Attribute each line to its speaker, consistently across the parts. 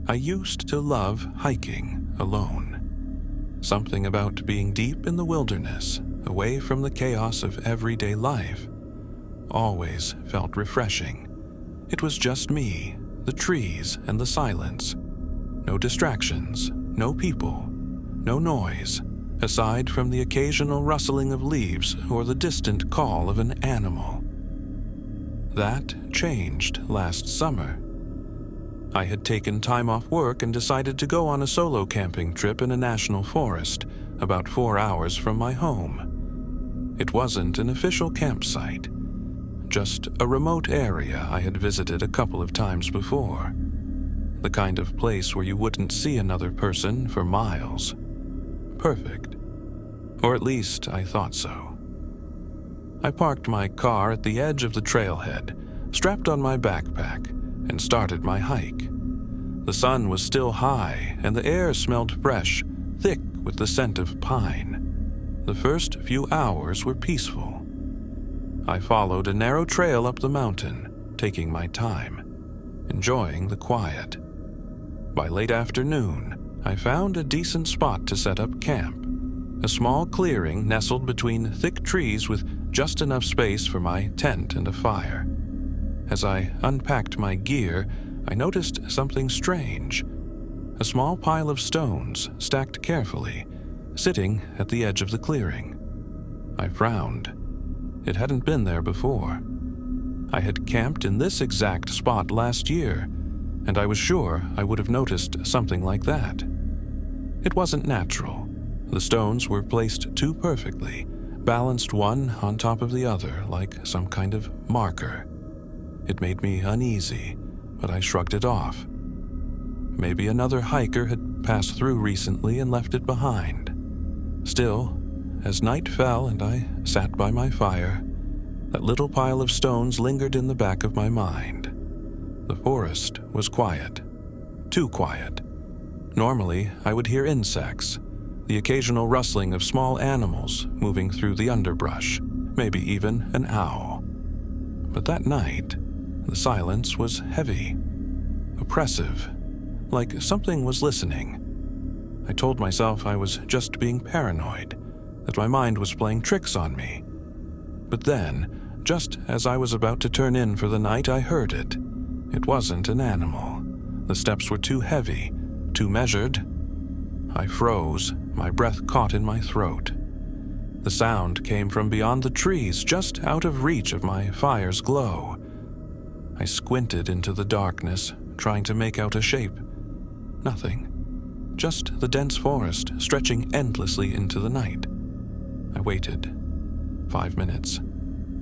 Speaker 1: I used to love hiking alone. Something about being deep in the wilderness, away from the chaos of everyday life, always felt refreshing. It was just me, the trees, and the silence. No distractions, no people, no noise, aside from the occasional rustling of leaves or the distant call of an animal. That changed last summer. I had taken time off work and decided to go on a solo camping trip in a national forest, about 4 hours from my home. It wasn't an official campsite, just a remote area I had visited a couple of times before. The kind of place where you wouldn't see another person for miles. Perfect. Or at least I thought so. I parked my car at the edge of the trailhead, strapped on my backpack, and started my hike. The sun was still high, and the air smelled fresh, thick with the scent of pine. The first few hours were peaceful. I followed a narrow trail up the mountain, taking my time, enjoying the quiet. By late afternoon, I found a decent spot to set up camp, a small clearing nestled between thick trees with just enough space for my tent and a fire. As I unpacked my gear, I noticed something strange. A small pile of stones, stacked carefully, sitting at the edge of the clearing. I frowned. It hadn't been there before. I had camped in this exact spot last year, and I was sure I would have noticed something like that. It wasn't natural. The stones were placed too perfectly, balanced one on top of the other like some kind of marker. It made me uneasy, but I shrugged it off. Maybe another hiker had passed through recently and left it behind. Still, as night fell and I sat by my fire, that little pile of stones lingered in the back of my mind. The forest was quiet. Too quiet. Normally, I would hear insects, the occasional rustling of small animals moving through the underbrush, maybe even an owl. But that night, the silence was heavy, oppressive, like something was listening. I told myself I was just being paranoid, that my mind was playing tricks on me. But then, just as I was about to turn in for the night, I heard it. It wasn't an animal. The steps were too heavy, too measured. I froze, my breath caught in my throat. The sound came from beyond the trees, just out of reach of my fire's glow. I squinted into the darkness, trying to make out a shape. Nothing. Just the dense forest stretching endlessly into the night. I waited. 5 minutes.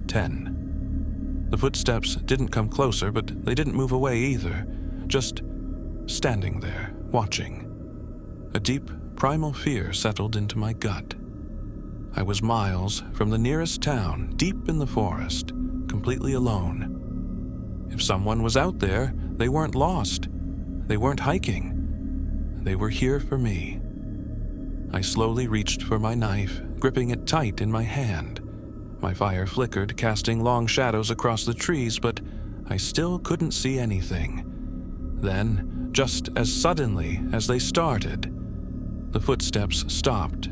Speaker 1: 10. The footsteps didn't come closer, but they didn't move away either. Just standing there, watching. A deep, primal fear settled into my gut. I was miles from the nearest town, deep in the forest, completely alone. If someone was out there, they weren't lost. They weren't hiking. They were here for me. I slowly reached for my knife, gripping it tight in my hand. My fire flickered, casting long shadows across the trees, but I still couldn't see anything. Then, just as suddenly as they started, the footsteps stopped.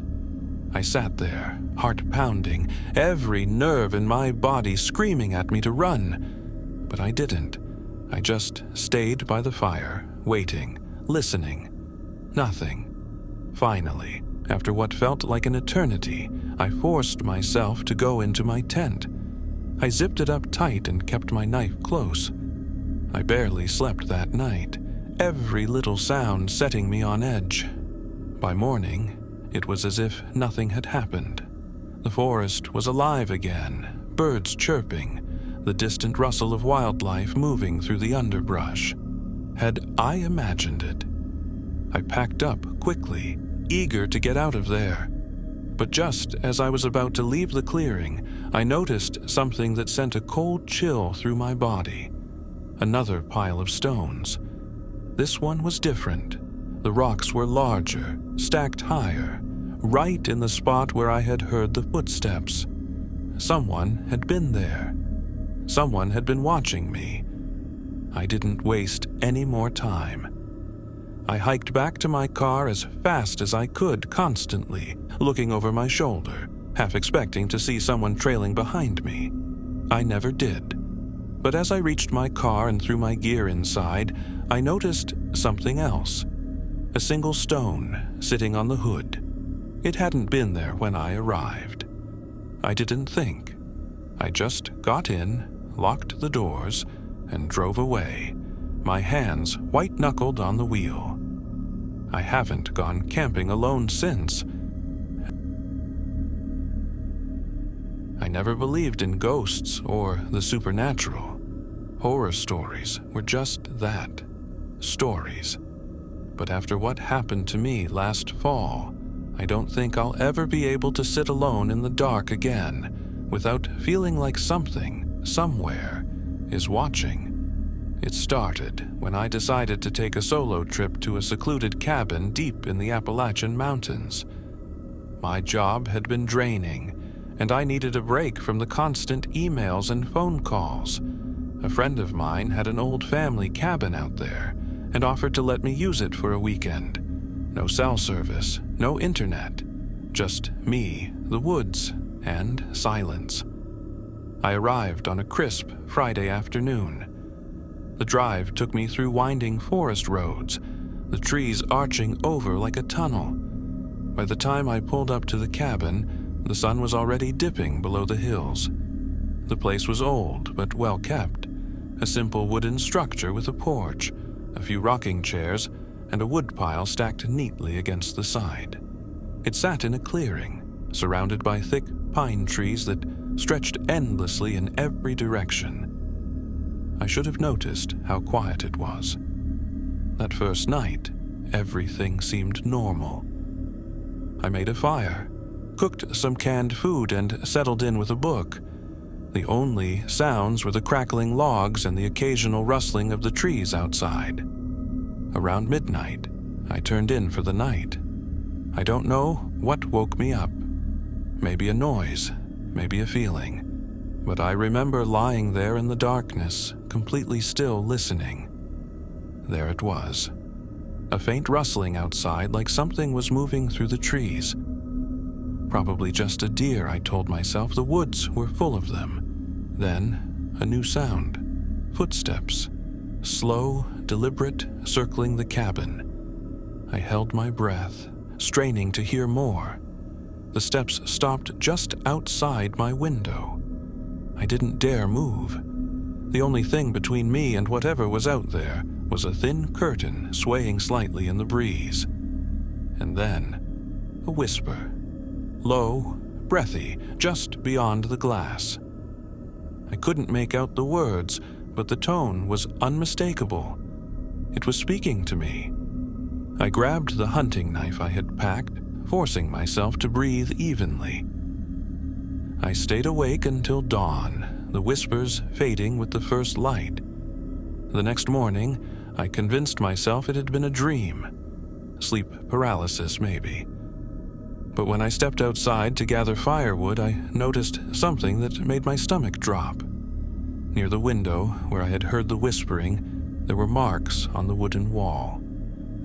Speaker 1: I sat there, heart pounding, every nerve in my body screaming at me to run. But I didn't. I just stayed by the fire, waiting, listening. Nothing. Finally, after what felt like an eternity, I forced myself to go into my tent. I zipped it up tight and kept my knife close. I barely slept that night, every little sound setting me on edge. By morning, it was as if nothing had happened. The forest was alive again, birds chirping, the distant rustle of wildlife moving through the underbrush. Had I imagined it? I packed up quickly, eager to get out of there. But just as I was about to leave the clearing, I noticed something that sent a cold chill through my body. Another pile of stones. This one was different. The rocks were larger, stacked higher, right in the spot where I had heard the footsteps. Someone had been there. Someone had been watching me. I didn't waste any more time. I hiked back to my car as fast as I could, constantly looking over my shoulder, half expecting to see someone trailing behind me. I never did. But as I reached my car and threw my gear inside, I noticed something else. A single stone sitting on the hood. It hadn't been there when I arrived. I didn't think. I just got in, locked the doors, and drove away, my hands white-knuckled on the wheel. I haven't gone camping alone since. I never believed in ghosts or the supernatural. Horror stories were just that, stories. But after what happened to me last fall, I don't think I'll ever be able to sit alone in the dark again without feeling like something, somewhere, is watching. It started when I decided to take a solo trip to a secluded cabin deep in the Appalachian Mountains. My job had been draining, and I needed a break from the constant emails and phone calls. A friend of mine had an old family cabin out there and offered to let me use it for a weekend. No cell service, no internet, just me, the woods, and silence. I arrived on a crisp Friday afternoon. The drive took me through winding forest roads, the trees arching over like a tunnel. By the time I pulled up to the cabin, the sun was already dipping below the hills. The place was old but well kept, a simple wooden structure with a porch, a few rocking chairs, and a woodpile stacked neatly against the side. It sat in a clearing, surrounded by thick pine trees that stretched endlessly in every direction. I should have noticed how quiet it was. That first night, everything seemed normal. I made a fire, cooked some canned food, and settled in with a book. The only sounds were the crackling logs and the occasional rustling of the trees outside. Around midnight, I turned in for the night. I don't know what woke me up. Maybe a noise, maybe a feeling. But I remember lying there in the darkness, completely still, listening. There it was. A faint rustling outside, like something was moving through the trees. Probably just a deer, I told myself. The woods were full of them. Then, a new sound. Footsteps. Slow, deliberate, circling the cabin. I held my breath, straining to hear more. The steps stopped just outside my window. I didn't dare move. The only thing between me and whatever was out there was a thin curtain swaying slightly in the breeze. And then, a whisper. Low, breathy, just beyond the glass. I couldn't make out the words, but the tone was unmistakable. It was speaking to me. I grabbed the hunting knife I had packed, forcing myself to breathe evenly. I stayed awake until dawn, the whispers fading with the first light. The next morning, I convinced myself it had been a dream. Sleep paralysis, maybe. But when I stepped outside to gather firewood, I noticed something that made my stomach drop. Near the window, where I had heard the whispering, there were marks on the wooden wall.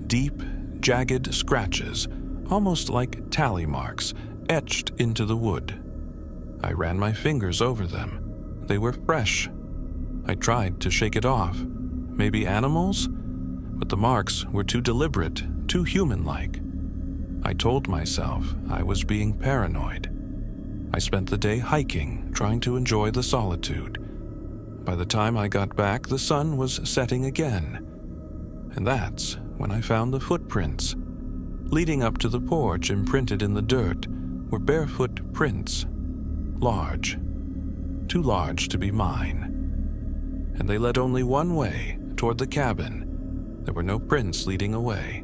Speaker 1: Deep, jagged scratches, almost like tally marks, etched into the wood. I ran my fingers over them. They were fresh. I tried to shake it off. Maybe animals? But the marks were too deliberate, too human-like. I told myself I was being paranoid. I spent the day hiking, trying to enjoy the solitude. By the time I got back, the sun was setting again. And that's when I found the footprints. Leading up to the porch, imprinted in the dirt, were barefoot prints. Large. Too large to be mine. And they led only one way, toward the cabin. There were no prints leading away.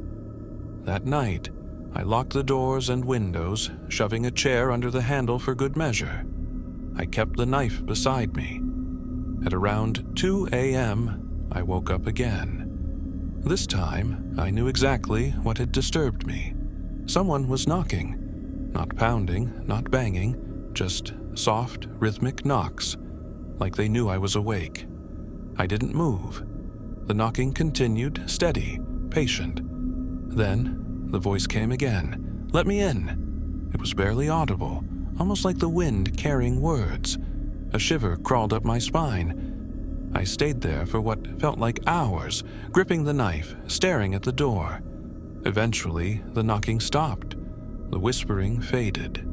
Speaker 1: That night, I locked the doors and windows, shoving a chair under the handle for good measure. I kept the knife beside me. At around 2 a.m., I woke up again. This time, I knew exactly what had disturbed me. Someone was knocking. Not pounding, not banging, just soft, rhythmic knocks, like they knew I was awake. I didn't move. The knocking continued, steady, patient, Then the voice came again. "Let me in." It was barely audible, almost like the wind carrying words. A shiver crawled up my spine. I stayed there for what felt like hours, gripping the knife, staring at the door. Eventually, the knocking stopped. The whispering faded.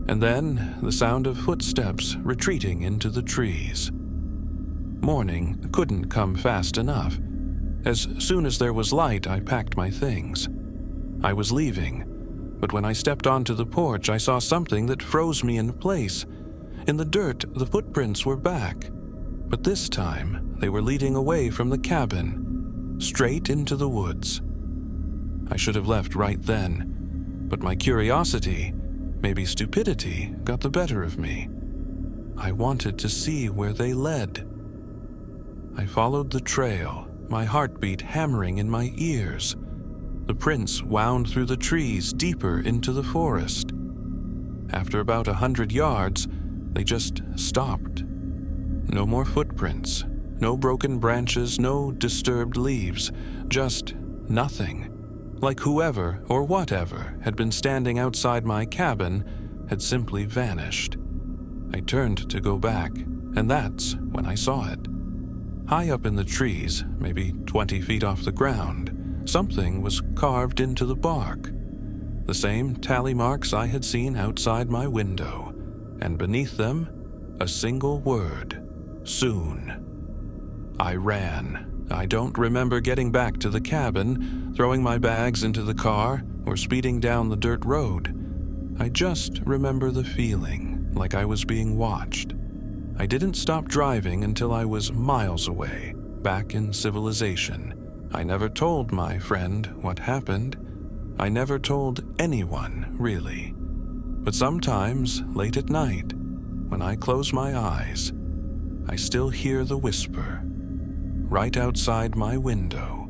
Speaker 1: And then the sound of footsteps retreating into the trees. Morning couldn't come fast enough. As soon as there was light, I packed my things. I was leaving, but when I stepped onto the porch, I saw something that froze me in place. In the dirt, the footprints were back, but this time they were leading away from the cabin, straight into the woods. I should have left right then, but my curiosity, maybe stupidity, got the better of me. I wanted to see where they led. I followed the trail, my heartbeat hammering in my ears. The prints wound through the trees deeper into the forest. After about 100 yards, they just stopped. No more footprints, no broken branches, no disturbed leaves, just nothing. Like whoever or whatever had been standing outside my cabin had simply vanished. I turned to go back, and that's when I saw it. High up in the trees, maybe 20 feet off the ground, something was carved into the bark. The same tally marks I had seen outside my window, and beneath them, a single word: soon. I ran. I don't remember getting back to the cabin, throwing my bags into the car, or speeding down the dirt road. I just remember the feeling, like I was being watched. I didn't stop driving until I was miles away, back in civilization. I never told my friend what happened. I never told anyone, really. But sometimes, late at night, when I close my eyes, I still hear the whisper, right outside my window.